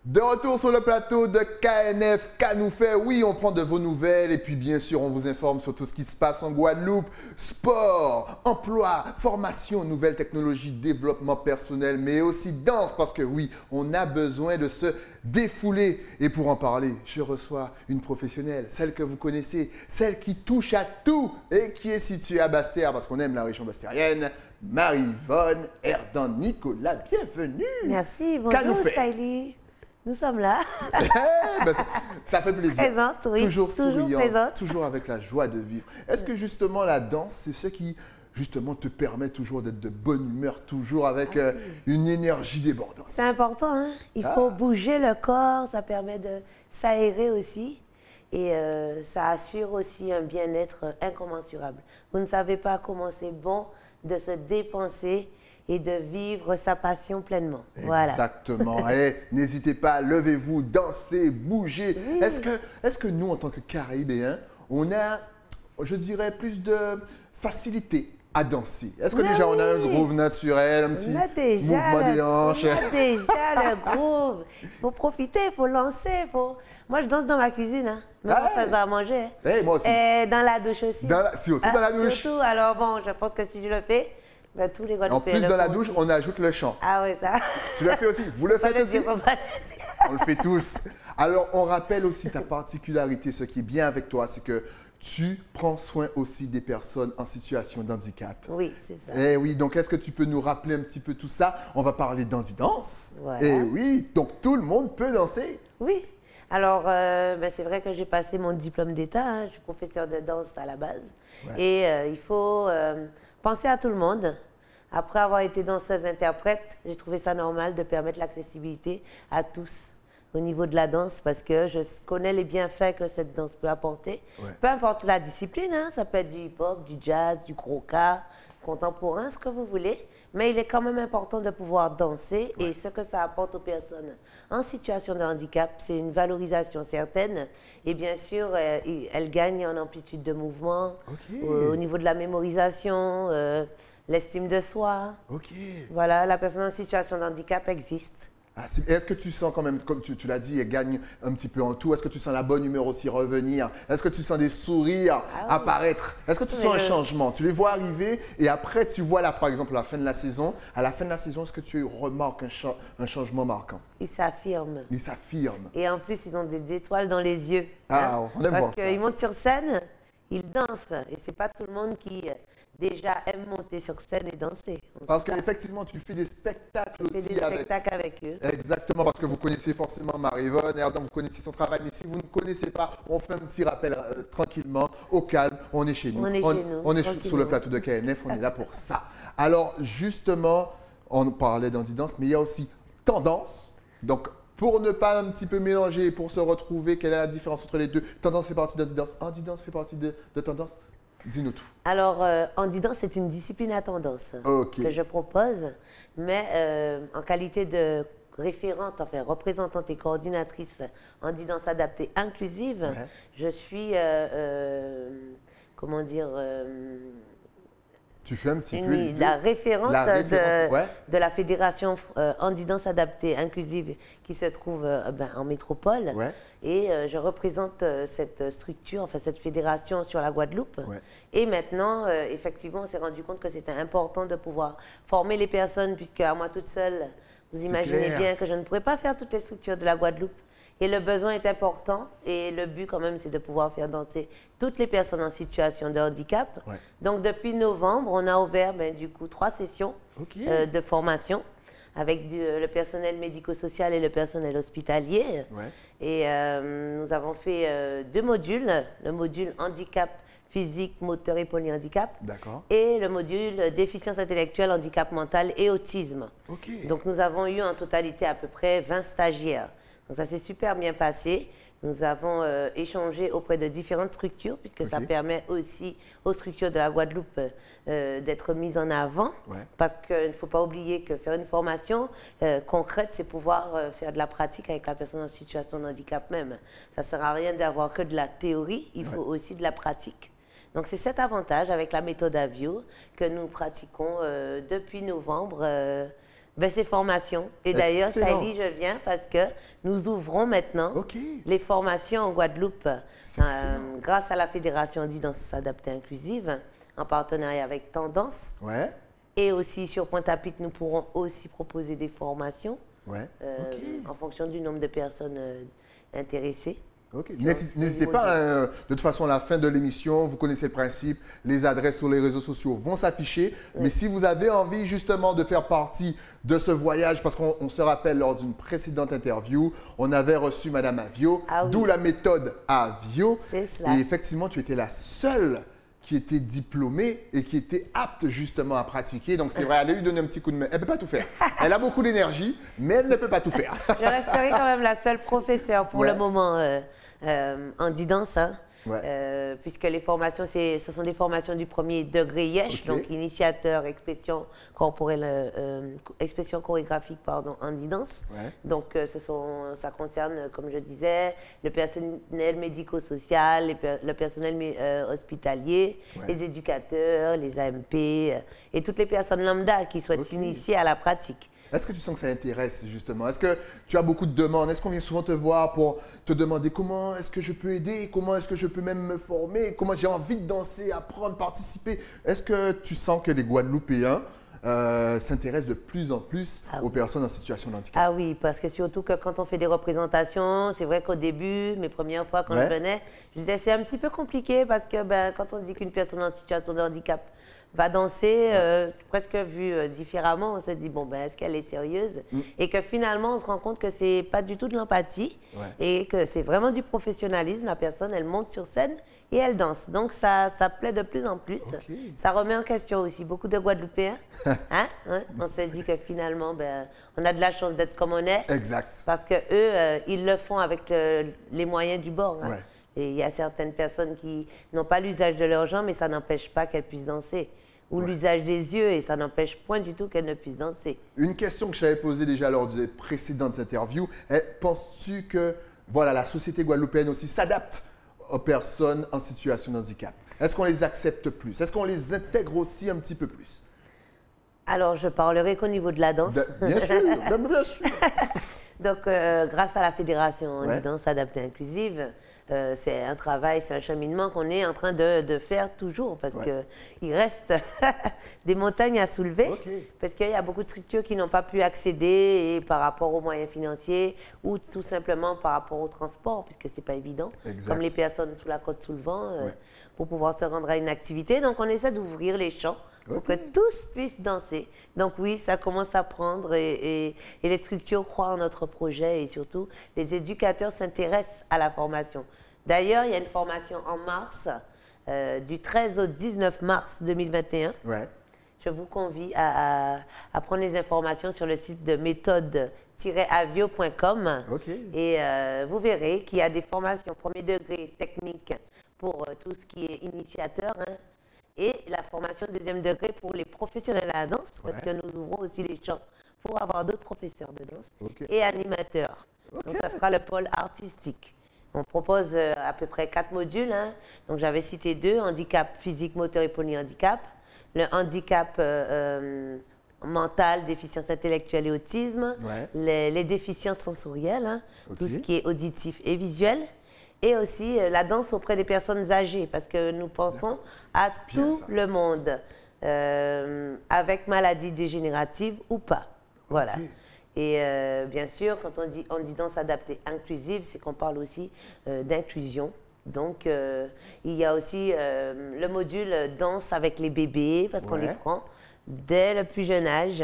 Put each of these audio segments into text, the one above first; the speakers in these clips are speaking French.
De retour sur le plateau de KNF, Qu'a nous fait. Oui, on prend de vos nouvelles et puis bien sûr, on vous informe sur tout ce qui se passe en Guadeloupe. Sport, emploi, formation, nouvelles technologies, développement personnel, mais aussi danse parce que oui, on a besoin de se défouler. Et pour en parler, je reçois une professionnelle, celle que vous connaissez, celle qui touche à tout et qui est située à Basse-Terre parce qu'on aime la région bastérienne. Marie-Yvonne Erdan-Nicolas, bienvenue. Merci, Qu'a nous bonjour fait. Stylie. Nous sommes là. Ben, ça fait plaisir. Présente, oui. Toujours souriant, présente. toujours avec la joie de vivre. Est-ce que justement la danse, c'est ce qui justement te permet toujours d'être de bonne humeur, toujours avec une énergie débordante? C'est important, hein? Il faut bouger le corps, ça permet de s'aérer aussi. Et ça assure aussi un bien-être incommensurable. Vous ne savez pas comment c'est bon de se dépenser et de vivre sa passion pleinement. Voilà. Exactement. Et n'hésitez pas, levez-vous, dansez, bougez. Oui. Est-ce que nous, en tant que Caribéens, on a, je dirais, plus de facilité à danser? Est-ce que Mais déjà on a un oui. groove naturel, un petit On a déjà mouvement des hanches? On a déjà le groove. Il faut profiter, il faut lancer. Moi, je danse dans ma cuisine, hein, même en faisant à manger. Eh, moi aussi. Et dans la douche aussi. Surtout dans la douche. Surtout, alors bon, je pense que si je le fais, ben, tous les En Guadeloupéens plus, le dans la font douche, aussi. on ajoute le chant. Ah oui, ça. Tu le fais aussi? Vous le Faut pas faites le aussi? dire, faut pas le dire. On le fait tous. Alors, on rappelle aussi ta particularité. Ce qui est bien avec toi, c'est que tu prends soin aussi des personnes en situation de handicap. Oui, c'est ça. Eh oui, donc est-ce que tu peux nous rappeler un petit peu tout ça? On va parler d'Handidance. Voilà. Eh oui, donc tout le monde peut danser. Oui. Alors, ben, c'est vrai que j'ai passé mon diplôme d'État. Hein, je suis professeure de danse à la base. Ouais. Et il faut penser à tout le monde. Après avoir été danseuse-interprète, j'ai trouvé ça normal de permettre l'accessibilité à tous au niveau de la danse parce que je connais les bienfaits que cette danse peut apporter. Ouais. Peu importe la discipline, hein, ça peut être du hip-hop, du jazz, du croca, contemporain, ce que vous voulez. Mais il est quand même important de pouvoir danser et ce que ça apporte aux personnes en situation de handicap, c'est une valorisation certaine. Et bien sûr, elles gagnent en amplitude de mouvement, Ok. au niveau de la mémorisation, l'estime de soi. Ok. Voilà, la personne en situation de handicap existe. Ah, est-ce que tu sens quand même, comme tu l'as dit, elle gagne un petit peu en tout? Est-ce que tu sens la bonne humeur aussi revenir? Est-ce que tu sens des sourires apparaître? Est-ce que tu sens un changement? Tu les vois arriver et après tu vois là, par exemple, la fin de la saison. À la fin de la saison, est-ce que tu remarques un changement marquant? Ils s'affirment. Ils s'affirment. Et en plus, ils ont des étoiles dans les yeux. Ah, on aime voir Parce ça. qu'ils montent sur scène, ils dansent. Et c'est pas tout le monde qui déjà aime monter sur scène et danser. Parce qu'effectivement, tu fais des spectacles On fait aussi des avec. spectacles avec eux. Exactement, parce que vous connaissez forcément Marie-Yvonne, Erdan, vous connaissez son travail, mais si vous ne connaissez pas, on fait un petit rappel tranquillement, au calme, on est chez nous. On est chez nous, On est tranquillement. sur le plateau de KNF, on est là pour ça. Alors, justement, on parlait d'Handidance, mais il y a aussi tendance. Donc, pour ne pas un petit peu mélanger, pour se retrouver, quelle est la différence entre les deux? Tendance fait partie d'Handidance, Handidance fait partie de tendance? Dis-nous tout. Alors, Handidance, c'est une discipline à tendance Ok. que je propose, mais en qualité de référente, enfin représentante et coordinatrice Handidance adaptée inclusive, Ouais. je suis, comment dire, Tu fais un petit peu les deux. la référente, La référence, ouais. de la fédération Handidance adaptée inclusive qui se trouve en métropole. Ouais. Et je représente cette structure, enfin cette fédération sur la Guadeloupe. Ouais. Et maintenant, effectivement, on s'est rendu compte que c'était important de pouvoir former les personnes, puisque à moi toute seule, vous C'est imaginez clair. bien que je ne pourrais pas faire toutes les structures de la Guadeloupe. Et le besoin est important. Et le but, quand même, c'est de pouvoir faire danser toutes les personnes en situation de handicap. Ouais. Donc, depuis novembre, on a ouvert, du coup, 3 sessions Ok. de formation avec le personnel médico-social et le personnel hospitalier. Ouais. Et nous avons fait 2 modules, le module handicap physique, moteur et polyhandicap, D'accord. et le module déficience intellectuelle, handicap mental et autisme. Ok. Donc nous avons eu en totalité à peu près 20 stagiaires. Donc ça s'est super bien passé. Nous avons échangé auprès de différentes structures, puisque ça Ok. permet aussi aux structures de la Guadeloupe d'être mises en avant. Ouais. Parce qu'il ne faut pas oublier que faire une formation concrète, c'est pouvoir faire de la pratique avec la personne en situation de handicap même. Ça ne sert à rien d'avoir que de la théorie, il faut aussi de la pratique. Donc c'est cet avantage avec la méthode Avio que nous pratiquons depuis novembre Ben, c'est formation. Et d'ailleurs, Excellent. Saïli, je viens parce que nous ouvrons maintenant OK. les formations en Guadeloupe C'est excellent. grâce à la Fédération d'Identité Adaptée Inclusive, en partenariat avec Tendance. Ouais. Et aussi sur Pointe-à-Pic, nous pourrons aussi proposer des formations Ouais. OK. en fonction du nombre de personnes intéressées. Ok. Sur N'hésitez ces pas, modules. de toute façon, à la fin de l'émission, vous connaissez le principe, les adresses sur les réseaux sociaux vont s'afficher. Mais si vous avez envie justement de faire partie de ce voyage, parce qu'on se rappelle lors d'une précédente interview, on avait reçu Madame Avio, Ah oui. d'où la méthode Avio. C'est cela. Et effectivement, tu étais la seule qui était diplômée et qui était apte justement à pratiquer. Donc c'est vrai, allez lui donner un petit coup de main. Elle ne peut pas tout faire. Elle a beaucoup d'énergie, mais elle ne peut pas tout faire. Je resterai quand même la seule professeure pour Ouais. le moment en Didance, hein, Ouais. puisque les formations, ce sont des formations du premier degré YESH, Ok. donc initiateur, expression corporelle, expression chorégraphique, pardon, en Didance. Ouais. Donc ça concerne, comme je disais, le personnel médico-social, le personnel hospitalier, Ouais. les éducateurs, les AMP et toutes les personnes lambda qui souhaitent Ok. s'initier à la pratique. Est-ce que tu sens que ça intéresse justement? Est-ce que tu as beaucoup de demandes? Est-ce qu'on vient souvent te voir pour te demander comment est-ce que je peux aider? Comment est-ce que je peux même me former? Comment j'ai envie de danser, apprendre, participer? Est-ce que tu sens que les Guadeloupéens s'intéressent de plus en plus Ah aux oui. personnes en situation de handicap? Ah oui, parce que surtout que quand on fait des représentations, c'est vrai qu'au début, mes premières fois quand Ouais. je venais, je disais c'est un petit peu compliqué parce que quand on dit qu'une personne en situation de handicap va danser, presque vu différemment, on se dit bon est-ce qu'elle est sérieuse? Et que finalement on se rend compte que c'est pas du tout de l'empathie Ouais. et que c'est vraiment du professionnalisme. La personne elle monte sur scène et elle danse. Donc ça plaît de plus en plus. Ok. Ça remet en question aussi beaucoup de Guadeloupéens. Hein? On se dit que finalement on a de la chance d'être comme on est. Exact. Parce que eux, ils le font avec les moyens du bord. Hein. Ouais. Et il y a certaines personnes qui n'ont pas l'usage de leurs jambes, mais ça n'empêche pas qu'elles puissent danser. Ou Ouais. l'usage des yeux, et ça n'empêche point du tout qu'elles ne puissent danser. Une question que je t'avais posée déjà lors des précédentes interviews, penses-tu que voilà, la société guadeloupéenne aussi s'adapte aux personnes en situation de handicap? Est-ce qu'on les accepte plus? Est-ce qu'on les intègre aussi un petit peu plus? Alors, je parlerai qu'au niveau de la danse. Bien sûr, bien sûr. Donc, grâce à la Fédération Ouais. Didance Adaptée Inclusive, c'est un travail, c'est un cheminement qu'on est en train de faire toujours parce Ouais. qu'il reste des montagnes à soulever. Ok. Parce qu'il y a beaucoup de structures qui n'ont pas pu accéder et par rapport aux moyens financiers ou tout simplement par rapport au transport, puisque ce n'est pas évident. Exact. Comme les personnes sous la côte sous le vent, Ouais. pour pouvoir se rendre à une activité. Donc, on essaie d'ouvrir les champs pour Ok. que tous puissent danser. Donc oui, ça commence à prendre et les structures croient en notre projet et surtout les éducateurs s'intéressent à la formation. D'ailleurs, il y a une formation en mars, du 13 au 19 mars 2021. Ouais. Je vous convie à prendre les informations sur le site de méthode-avio.com. Ok. Et vous verrez qu'il y a des formations premier degré technique pour tout ce qui est initiateur, hein, et la formation deuxième degré pour les professionnels à la danse, parce Ouais. que nous ouvrons aussi les champs pour avoir d'autres professeurs de danse Ok. et animateurs. Ok. Donc, ça sera le pôle artistique. On propose à peu près 4 modules. Hein. Donc, j'avais cité 2, handicap physique, moteur et polyhandicap. Le handicap mental, déficience intellectuelle et autisme. Ouais. Les déficiences sensorielles, hein, Ok. tout ce qui est auditif et visuel. Et aussi la danse auprès des personnes âgées, parce que nous pensons à C'est bien, tout ça. le monde, avec maladie dégénérative ou pas. Voilà. Ok. Et bien sûr, quand on dit danse adaptée inclusive, c'est qu'on parle aussi d'inclusion. Donc, il y a aussi le module danse avec les bébés, parce qu'on Ouais. les prend dès le plus jeune âge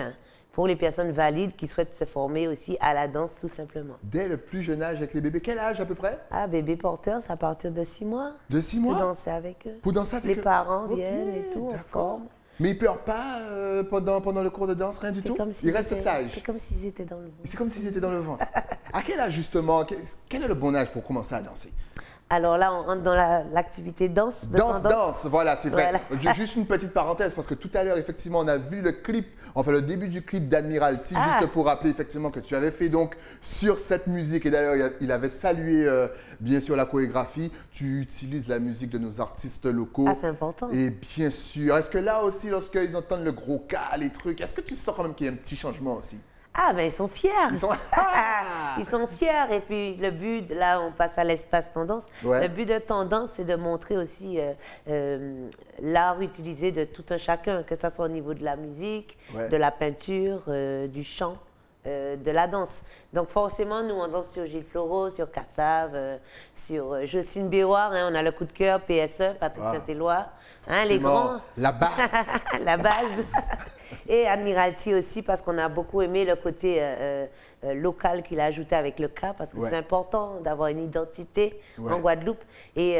pour les personnes valides qui souhaitent se former aussi à la danse, tout simplement. Dès le plus jeune âge avec les bébés, quel âge à peu près? Ah, bébé porteur, c'est à partir de 6 mois. De 6 Pour mois? danser avec eux. Pour danser avec Les eux? parents Ok, viennent et tout, on d'accord. forme. Mais ils pleurent pas pendant le cours de danse, rien du C'est tout? comme s'ils Ils restent étaient- sages. C'est comme s'ils étaient dans le monde. C'est comme s'ils étaient dans le ventre. À quel âge justement? Quel est le bon âge pour commencer à danser? Alors là, on rentre dans l'activité danse. Danse, voilà, c'est vrai. Voilà. Juste une petite parenthèse, parce que tout à l'heure, effectivement, on a vu le clip, enfin le début du clip d'Admiralty, juste pour rappeler effectivement que tu avais fait donc sur cette musique, et d'ailleurs, il avait salué bien sûr la chorégraphie. Tu utilises la musique de nos artistes locaux. Ah, c'est important. Et bien sûr, est-ce que là aussi, lorsqu'ils entendent le gros cas, les trucs, est-ce que tu sens quand même qu'il y a un petit changement aussi? Ah, ben ils sont fiers. Ils sont... Ils sont fiers. Et puis le but, là, on passe à l'espace tendance. Ouais. Le but de tendance, c'est de montrer aussi l'art utilisé de tout un chacun, que ce soit au niveau de la musique, Ouais. de la peinture, du chant. De la danse. Donc forcément, nous, on danse sur Gilles Floro, sur Cassave, sur Jocelyne Béroir, hein, on a le coup de cœur, PSE, Patrick Saint-Éloi, hein, les grands. La base. La base. Et Admiralty aussi, parce qu'on a beaucoup aimé le côté local qu'il a ajouté avec le K, parce que c'est important d'avoir une identité en Guadeloupe. Et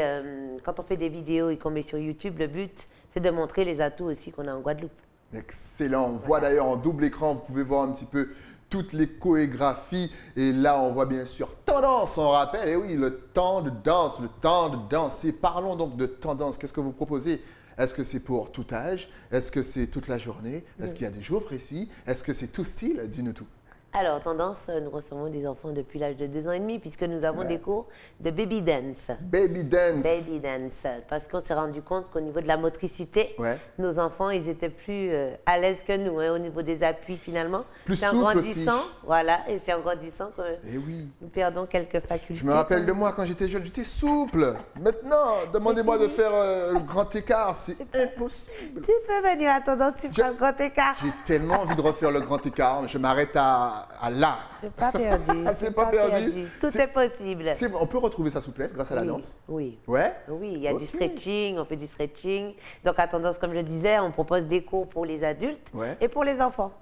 quand on fait des vidéos et qu'on met sur YouTube, le but, c'est de montrer les atouts aussi qu'on a en Guadeloupe. Excellent. On voit d'ailleurs en double écran, vous pouvez voir un petit peu toutes les chorégraphies. Et là, on voit bien sûr tendance, on rappelle. Et oui, le temps de danse, le temps de danser. Parlons donc de tendance. Qu'est-ce que vous proposez? Est-ce que c'est pour tout âge? Est-ce que c'est toute la journée? Est-ce qu'il y a des jours précis? Est-ce que c'est tout style? Dis-nous tout. Alors, tendance, nous recevons des enfants depuis l'âge de 2 ans et demi, puisque nous avons des cours de baby dance. Baby dance. Baby dance. Parce qu'on s'est rendu compte qu'au niveau de la motricité, nos enfants, ils étaient plus à l'aise que nous, hein, au niveau des appuis finalement. Plus c'est en souple grandissant, aussi. voilà, et c'est en grandissant que oui. nous perdons quelques facultés. Je me rappelle de moi quand j'étais jeune, j'étais souple. Maintenant, demandez-moi de faire le grand écart, c'est impossible. Tu peux venir à tendance, tu feras le grand écart. J'ai tellement envie de refaire le grand écart, je m'arrête à là. C'est pas perdu. C'est pas perdu. Tout est possible. On peut retrouver sa souplesse grâce à la danse? Oui. Ouais? Oui, il y a du stretching, on fait du stretching. Donc à tendance, comme je disais, on propose des cours pour les adultes et pour les enfants.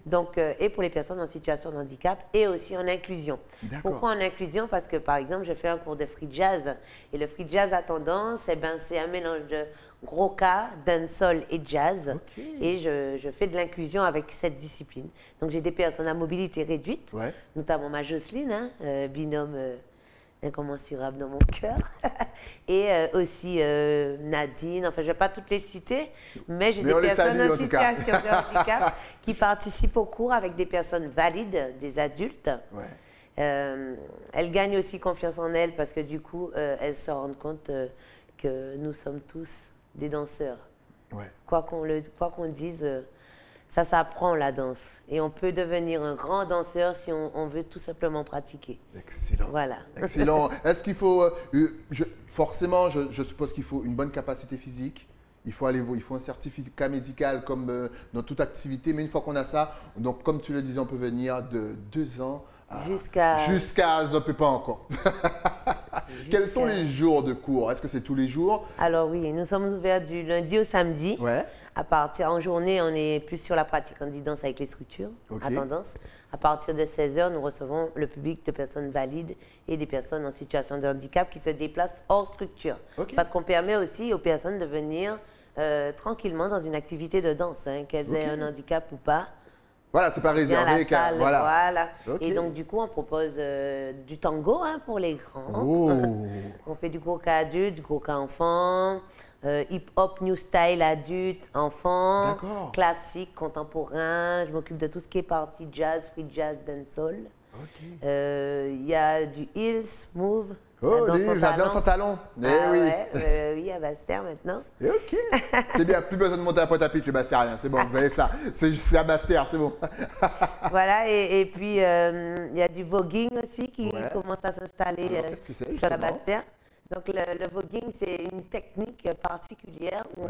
Donc, et pour les personnes en situation de handicap et aussi en inclusion. Pourquoi en inclusion? Parce que, par exemple, je fais un cours de free jazz. Et le free jazz à tendance, eh ben, c'est un mélange de gros cas, dancehall et jazz. Et je fais de l'inclusion avec cette discipline. Donc, j'ai des personnes à mobilité réduite, notamment ma Jocelyne, hein, binôme incommensurable dans mon cœur. Et aussi Nadine, enfin je ne vais pas toutes les citer, mais j'ai des personnes en situation de handicap qui participent au cours avec des personnes valides, des adultes. Elles gagnent aussi confiance en elles parce que du coup, elles se rendent compte que nous sommes tous des danseurs. Quoi qu'on dise, ça s'apprend la danse. Et on peut devenir un grand danseur si on veut tout simplement pratiquer. Excellent. Voilà. Excellent. Est-ce qu'il faut, forcément, je suppose qu'il faut une bonne capacité physique. Il faut un certificat médical comme dans toute activité. Mais une fois qu'on a ça, donc comme tu le disais, on peut venir de 2 ans jusqu'à je ne peux pas encore. Quels sont les jours de cours? Est-ce que c'est tous les jours? Alors oui, nous sommes ouverts du lundi au samedi. En journée, on est plus sur la pratique en danse avec les structures, à tendance. À partir de 16h, nous recevons le public de personnes valides et des personnes en situation de handicap qui se déplacent hors structure. Parce qu'on permet aussi aux personnes de venir tranquillement dans une activité de danse, hein, qu'elle ait un handicap ou pas. Voilà, c'est pas réservé. Voilà. Et donc, du coup, on propose du tango hein, pour les grands. On fait du gros-cas adulte, du gros-cas enfant, hip-hop, new style adulte, enfant, classique, contemporain. Je m'occupe de tout ce qui est partie jazz, free jazz, dancehall. Il y a du heels, move. La danse en talon. Oui, à Bastère maintenant. C'est bien, plus besoin de monter à Pointe-à-Pitre, le Bastérien, c'est bon, vous avez ça. C'est à Bastère, c'est bon. Voilà, et puis il y a du voguing aussi qui commence à s'installer sur la Bastère. Donc le voguing, c'est une technique particulière où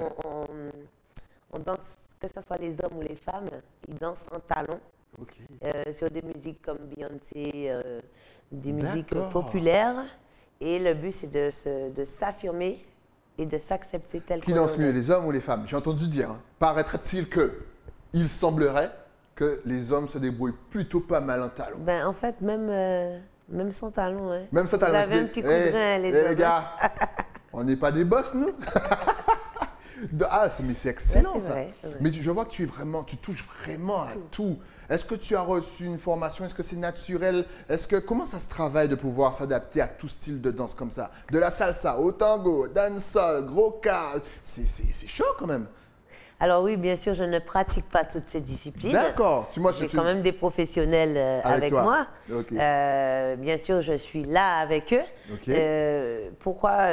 on danse, que ce soit les hommes ou les femmes, ils dansent en talons. Sur des musiques comme Beyoncé, des musiques populaires. Et le but, c'est de s'affirmer et de s'accepter tel qu'on est. Qui danse mieux, les hommes ou les femmes? J'ai entendu dire, paraîtrait-il il semblerait que les hommes se débrouillent plutôt pas mal en talons. Ben, en fait, même sans talons. Hein. Même sans talons. Vous avez un petit coup de rein, les hommes. Les gars, on n'est pas des boss, nous? Mais c'est excellent Ouais, ça. vrai, c'est vrai. Mais je vois que tu touches vraiment à tout. Est-ce que tu as reçu une formation? Est-ce que c'est naturel? Comment ça se travaille de pouvoir s'adapter à tout style de danse comme ça? De la salsa au tango, dancehall, gros cas. C'est chaud quand même. Alors oui, bien sûr, je ne pratique pas toutes ces disciplines. D'accord. J'ai quand même des professionnels avec toi. moi. Ok. Bien sûr, je suis là avec eux. Ok. Pourquoi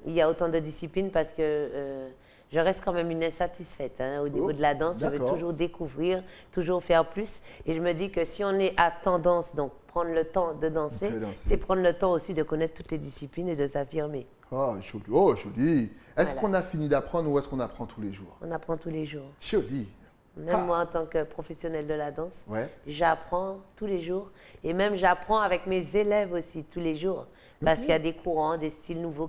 il y a autant de disciplines? Parce que je reste quand même une insatisfaite hein, au niveau de la danse. Je veux d'accord. toujours découvrir, toujours faire plus. Et je me dis que si on est à tendance, donc prendre le temps de danser, c'est prendre le temps aussi de connaître toutes les disciplines et de s'affirmer. Oh, joli. Oh, joli. Est-ce Voilà. qu'on a fini d'apprendre ou est-ce qu'on apprend tous les jours? On apprend tous les jours. Joli. Même moi, en tant que professionnelle de la danse, Ouais. j'apprends tous les jours. Et même, j'apprends avec mes élèves aussi tous les jours. Parce qu'il y a des courants, des styles nouveaux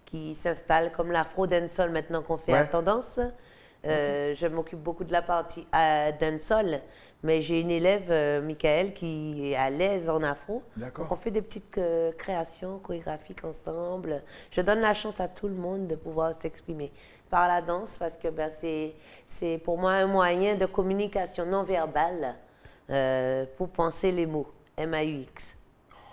qui s'installent, comme l'afro dancehall maintenant qu'on fait à tendance. Je m'occupe beaucoup de la partie dancehall. Mais j'ai une élève, Michael, qui est à l'aise en afro. D'accord. Donc, on fait des petites créations chorégraphiques ensemble. Je donne la chance à tout le monde de pouvoir s'exprimer par la danse parce que ben, c'est pour moi un moyen de communication non verbale pour penser les mots. MAUX.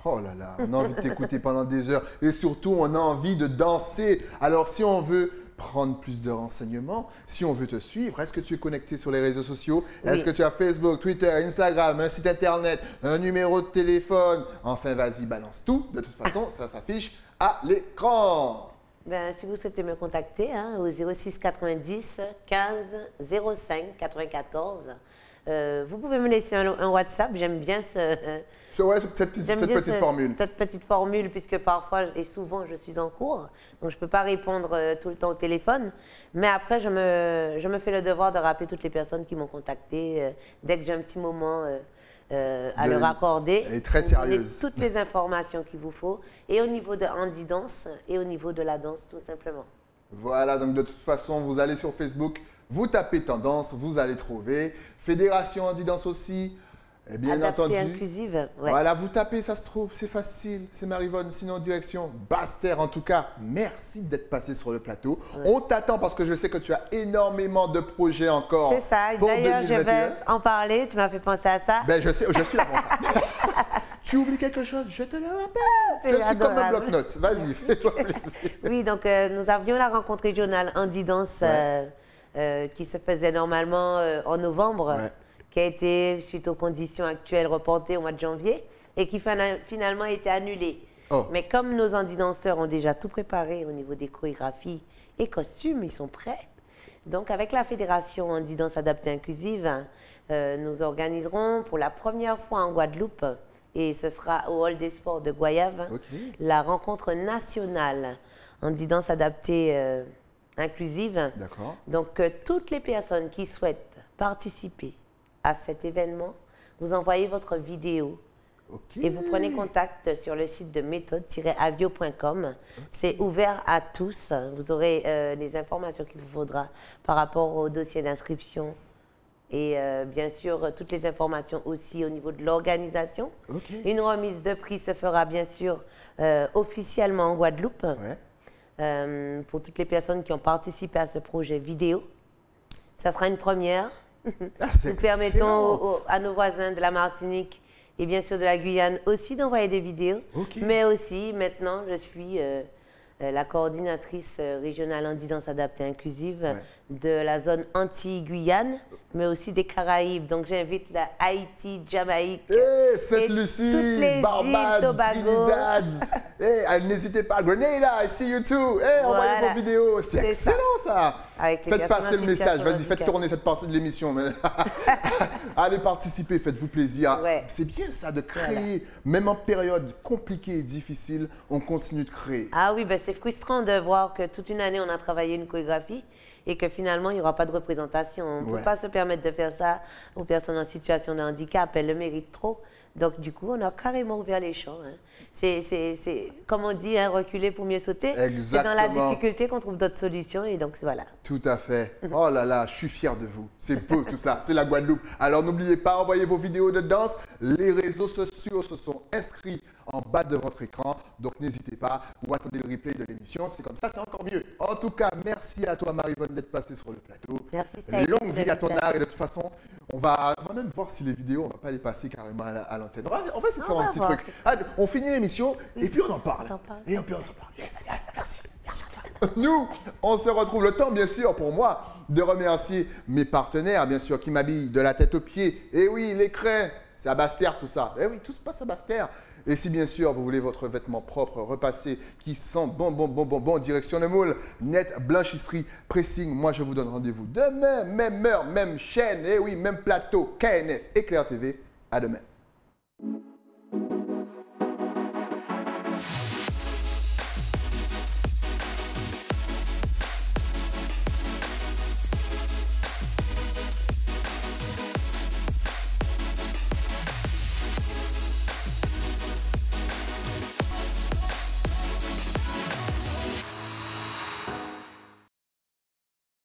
Oh là là, on a envie de t'écouter pendant des heures et surtout on a envie de danser. Alors si on veut prendre plus de renseignements, si on veut te suivre, est-ce que tu es connecté sur les réseaux sociaux? Oui. Est-ce que tu as Facebook, Twitter, Instagram, un site internet, un numéro de téléphone? Enfin vas-y, balance tout. De toute façon, ça s'affiche à l'écran. Ben, si vous souhaitez me contacter hein, au 06 90 15 05 94, vous pouvez me laisser un WhatsApp. J'aime bien Cette petite formule. Cette petite formule, puisque parfois et souvent je suis en cours, donc je ne peux pas répondre tout le temps au téléphone. Mais après, je me fais le devoir de rappeler toutes les personnes qui m'ont contacté dès que j'ai un petit moment à leur accorder. Elle est très Vous donnez sérieuse. toutes les informations qu'il vous faut, et au niveau de Handi Danse, et au niveau de la danse, tout simplement. Voilà, donc de toute façon, vous allez sur Facebook, vous tapez tendance, vous allez trouver. Fédération Handi Danse aussi. Et bien Adaptée, entendu, inclusive, ouais. voilà, vous tapez, ça se trouve, c'est facile, c'est Marivonne, sinon direction Basse-Terre. En tout cas, merci d'être passé sur le plateau. On t'attend parce que je sais que tu as énormément de projets encore. C'est ça, pour d'ailleurs je 2021. vais en parler, tu m'as fait penser à ça. Ben, je sais, je suis là pour ça. Tu oublies quelque chose, je te le rappelle. C'est Je suis comme un adorable. bloc-notes. Vas-y, fais-toi plaisir. Oui, donc nous avions la rencontre régionale Handi Danse qui se faisait normalement en novembre, Ouais. qui a été, suite aux conditions actuelles, reportée au mois de janvier et qui finalement a été annulée. Oh. Mais comme nos Handi danseurs ont déjà tout préparé au niveau des chorégraphies et costumes, ils sont prêts. Donc avec la Fédération Handi Danse Adaptée Inclusive, nous organiserons pour la première fois en Guadeloupe, et ce sera au Hall des Sports de Goyave, Ok. la rencontre nationale Handi Danse Adaptée Inclusive. D'accord. Donc toutes les personnes qui souhaitent participer à cet événement, vous envoyez votre vidéo Ok. et vous prenez contact sur le site de méthode-avio.com. C'est ouvert à tous. Vous aurez les informations qu'il vous faudra par rapport au dossier d'inscription et bien sûr toutes les informations aussi au niveau de l'organisation. Ok. Une remise de prix se fera bien sûr officiellement en Guadeloupe pour toutes les personnes qui ont participé à ce projet vidéo. Ça sera une première. Ah, c'est Nous permettons excellent. à nos voisins de la Martinique et bien sûr de la Guyane aussi d'envoyer des vidéos. Ok. Mais aussi, maintenant, je suis la coordinatrice régionale Handi Danse Adaptée Inclusive de la zone Antilles-Guyane, mais aussi des Caraïbes. Donc, j'invite la Haïti, Jamaïque, Hey, et Sainte-Lucie, toutes les îles Barbade, Tobago. Trinidad. Hey, n'hésitez pas. Grenada, I see you too. Hey, envoyez Voilà. vos vidéos. C'est C'est excellent ça. Avec les Faites personnes passer en le message. situation de Vas-y, faites handicap. tourner cette partie de l'émission. Mais allez participer, faites-vous plaisir. Ouais. C'est bien ça de créer, même en période compliquée et difficile, on continue de créer. Ah oui, ben c'est frustrant de voir que toute une année, on a travaillé une chorégraphie et que finalement, il n'y aura pas de représentation. On ne Ouais. peut pas se permettre de faire ça aux personnes en situation de handicap. Elles le méritent trop. Donc, du coup, on a carrément ouvert les champs. Hein. C'est, comme on dit, hein, reculer pour mieux sauter. C'est dans la Exactement. difficulté qu'on trouve d'autres solutions. Et donc, voilà. Tout à fait. Oh là là, je suis fier de vous. C'est beau tout ça, c'est la Guadeloupe. Alors n'oubliez pas, envoyez vos vidéos de danse. Les réseaux sociaux se sont inscrits en bas de votre écran. Donc n'hésitez pas ou attendez le replay de l'émission. C'est comme ça, c'est encore mieux. En tout cas, merci à toi Marie-Vonne d'être passée sur le plateau. Merci, Saïd. Longue vie à ton art et de toute façon, on va même voir si les vidéos, on va pas les passer carrément à l'antenne. On va essayer de On faire un va petit voir. truc. Allez, on finit l'émission et puis on en parle. On en parle. Et puis on s'en parle. Yes, merci. Merci à toi. Nous, on se retrouve le temps, bien sûr, pour moi, de remercier mes partenaires, bien sûr, qui m'habillent de la tête aux pieds. Et oui, les craies, c'est à Basse-Terre tout ça. Et oui, tout se passe à Basse-Terre. Et si bien sûr vous voulez votre vêtement propre, repassé, qui sent bon, direction le moule, net, blanchisserie, pressing, moi je vous donne rendez-vous demain, même heure, même chaîne, et oui, même plateau, KNF, Éclair TV. À demain.